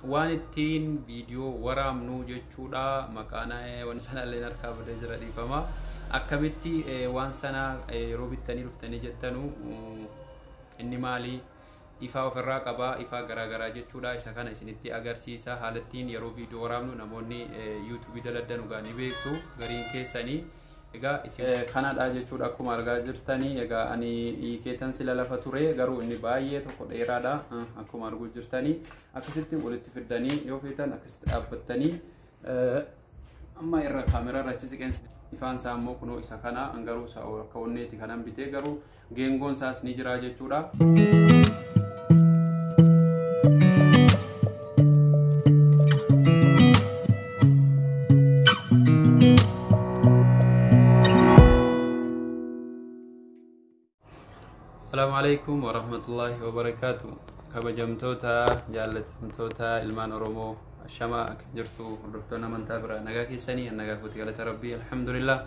waan ittiin viidiyoo waraabnu jechuudha. Maqaan waan sana illee harkaa badee jira dhiifama. Akkamitti waan sana yeroo bittanii dhuftanii jettanu inni maali ifa ofirraa qaba, ifa garaagaraa jechuudha. Isa kana isinitti agarsiisa. Haalattiin yeroo viidiyoo waraabnu namoonni YouTube daladdanu gaanii beektu gariin keessanii. Egaa isin kanadha jechuudha akkuma argaa jirtanii. Egaa ani keetan sila lafa ture garuu inni baay'ee tokko dheeraadha akkuma arguu jirtanii. Akkasitti walitti fiddanii yoo feetan akkasitti dhaabbattanii amma irra kaameraa irratti siqeensa ifaan isaa immoo kunoo isa kana garuu isa akka onneeti kanan bitee garuu geengoon isaas ni jira jechuudha. Assalamualaikum warahmatullahi wabarakatuh. Kabajamtoota jaallatamtoota ilmaan Oromoo shama jirtu hordoftoota amantaa biraa nagaa keessanii nagaa kooti galata Rabbii alhamdulillah.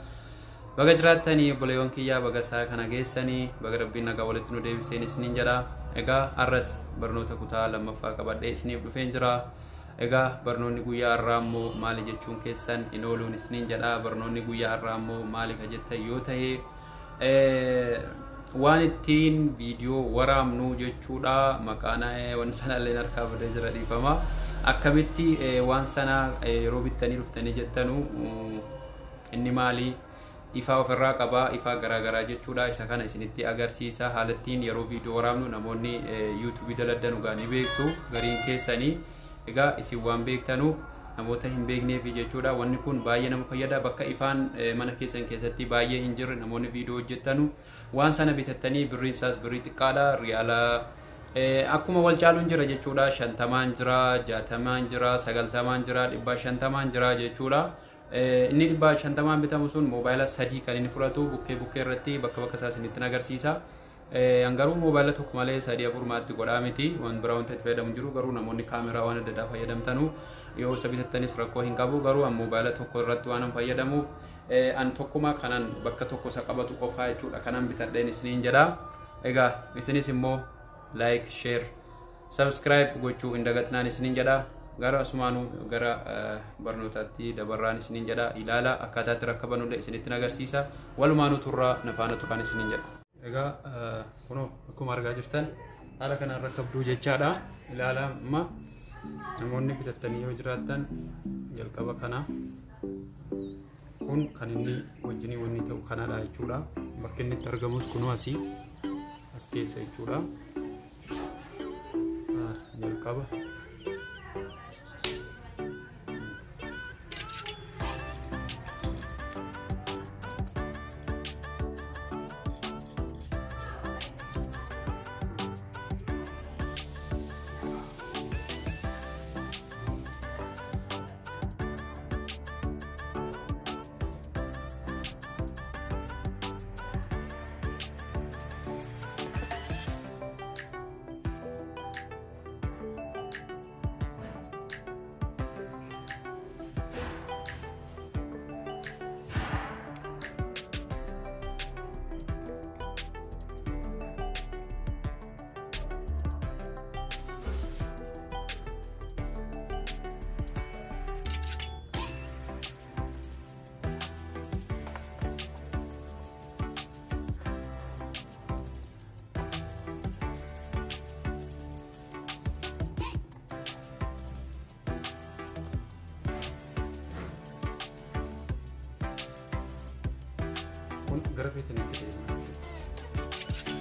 Baga jiraatanii obboleewwan kiyyaa baga isaa kana geessanii baga Rabbiin nagaa walitti nu deebiseen isiniin jedha. Egaa arras barnoota kutaa lammaffaa qabadhee isiniif dhufeen jira. Egaa barnoonni guyyaa har'aa immoo maali jechuun keessan in ooluun isiniin jedha. Barnoonni guyyaa har'aa immoo maali ka jettan yoo ta'e waan ittiin viidiyoo waraabnu jechuudha. Maqaan waan sana illee harkaa badee jira dhiifama. Akkamitti waan sana yeroo bittanii dhuftanii jettanu inni maali ifa ofirraa qaba, ifa garaagaraa jechuudha. Isa kana isinitti agarsiisa. Haalattiin yeroo viidiyoo waraabnu namoonni YouTube daladdanu gaanii beektu gariin keessanii. Egaa isin waan beektanu namoota hin beekneef jechuudha. Wanni kun baay'ee nama fayyada. Bakka ifaan mana keessan keessatti baay'ee hin jirre namoonni viidiyoo hojjettanu waan sana bitattanii birriin isaas birrii xiqqaadha. Riyaala akkuma wal caaluun jira jechuudha. 50 jira, 60 jira, 90 jira, 150 jira jechuudha. Inni 150 bitamu sun moobaayila 3 kan inni fudhatu bukkee irratti bakka isaa isinitti agarsiisa. Garuu moobaayila tokko malee 3-4 maatti godhaa miti. Waan biraa wanti itti fayyadamu jiru garuu namoonni kaameraa waan adda addaa fayyadamtanu yoo isa bitattanis rakkoo hin qabu. Garuu moobaayila tokko irratti waan fayyadamuuf an tokkuma kanan bakka tokko isa qabatu qofaa jechuudha kanan bitadheen isiniin jedha. Egaa isinis immoo like, share, subscribe gochuu hin dagatinaan isiniin jedha. Gara asumaanuu gara barnootaatti dabarraan isiniin jedha. Ilaala akkaataatti rakkabanullee isinitti agarsiisa. Walumaanuu turraa nafaana turan isiniin jedha. Egaa kunoo akkuma argaa jirtan haala kanaan rakkabduu jechaadha. Ilaala amma namoonni bitattanii yoo jiraattan jalqaba kana kun kan inni wajjinii wanni ta'u kanadha jechuudha. Bakki inni itti argamus kunoo asii as keessa jechuudha. Jalqaba gara feetanii itti deemaa jechuudha.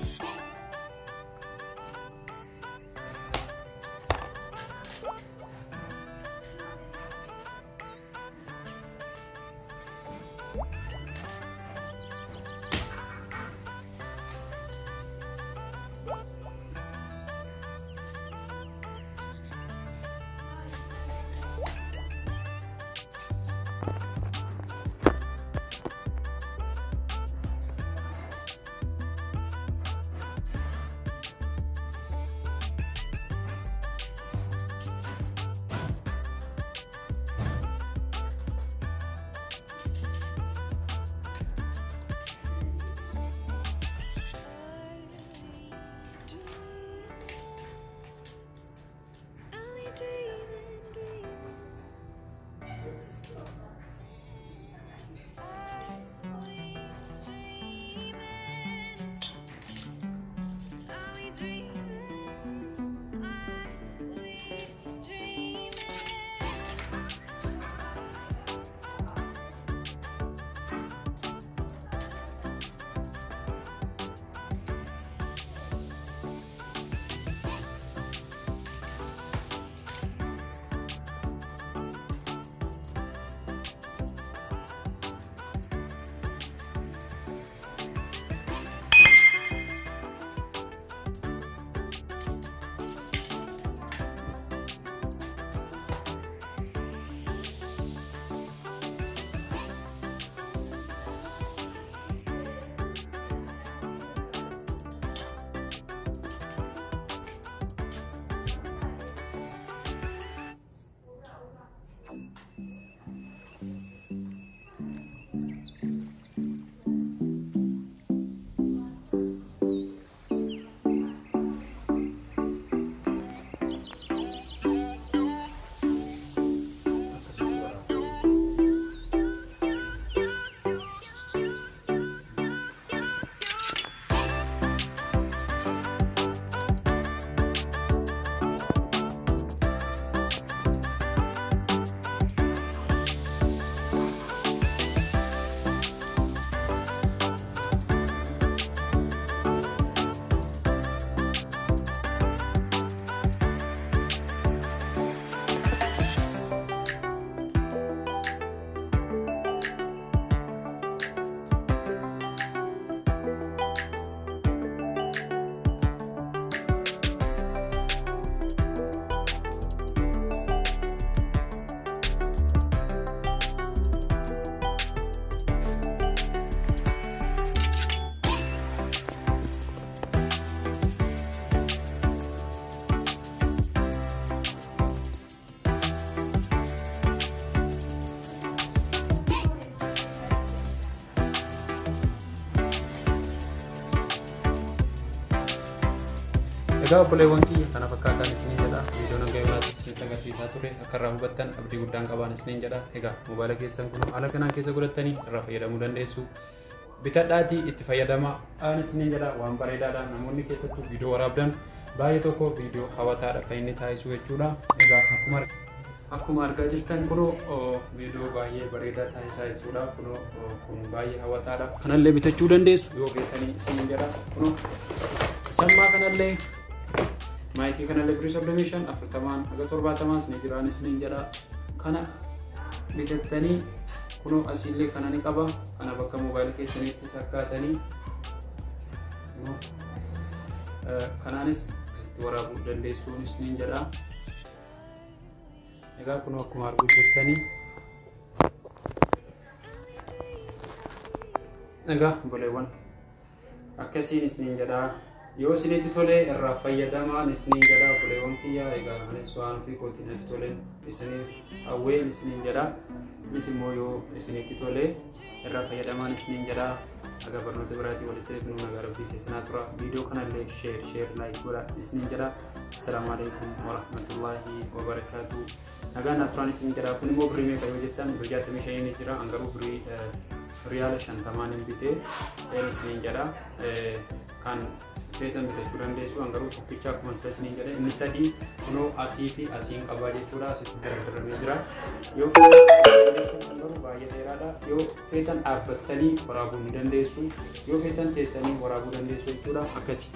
Egaa obboleewwan kiyya kana fakkaatan isiniin jedha. Viidiyoon hanga yoonaatiin isinitti agarsiisaa ture. Akka irraa hubattan abdii guddaan qaban isiniin jedha. Egaa moobaayila keessan kun haala kanaan keessa godhattanii irraa fayyadamuu dandeessu. Bitadhaatii itti fayyadamaa aan isiniin jedha. Waan bareedaadha. Namoonni keessattuu viidiyoo waraabdan baay'ee tokko viidiyoo hawwataadha kan inni taasisu jechuudha. Egaa akkuma argaa jirtan kunoo viidiyoo baay'ee bareedaa taasisaa jechuudha. Kun baay'ee hawwataadha. Kanallee bitachuu dandeessu yoo beekanii isiniin jedha. Kunoo sammaa kanallee maayikii kanallee birii 35 40 haga 70 ni jiraan isiniin jedha. Kana bitattanii kunoo asiillee kana ni qaba. Kana bakka moobaayila keessaniitti sakkaatanii kanaanis itti waraabuu dandeessuun isiniin jedha. Egaa kunoo akkuma arguu jirtanii egaa obboleewwan akkasiin isiniin jedha. Yoo isinitti tolee irraa fayyadamaan isiniin jedha obboleewwan kiyya. Egaa anis waan fi kootiin itti toleen isiniif hawween isiniin jedha. Isinis immoo yoo isinitti tolee irraa fayyadamaan isiniin jedha. Aga barnoota biraatii walitti deebinuu nagaa rabbii keessanaa tura. Viidiyoo kanallee sheer laayik godhaa isiniin jedha. Assalaamu alaikum warahmatullaahi wabarakaatuh. Nagaan turaan isiniin jedha. Kun immoo birii meeqa yoo jettan birii 65 ni jira. Angaruu birii riyaala 50 hin bitee isiniin jedha. Kan feetan bitachuu dandeessu. Angaruu tokkicha akkuma isiniin jedha. Inni sadii kunoo asii fi asiin qabaa jechuudha. Asitti dardarramee jira. Yoo feetan baay'ee dheeraadha. Yoo feetan dhaabbattanii waraabuu ni dandeessu. Yoo feetan teessanii waraabuu dandeessu jechuudha. Akkasii.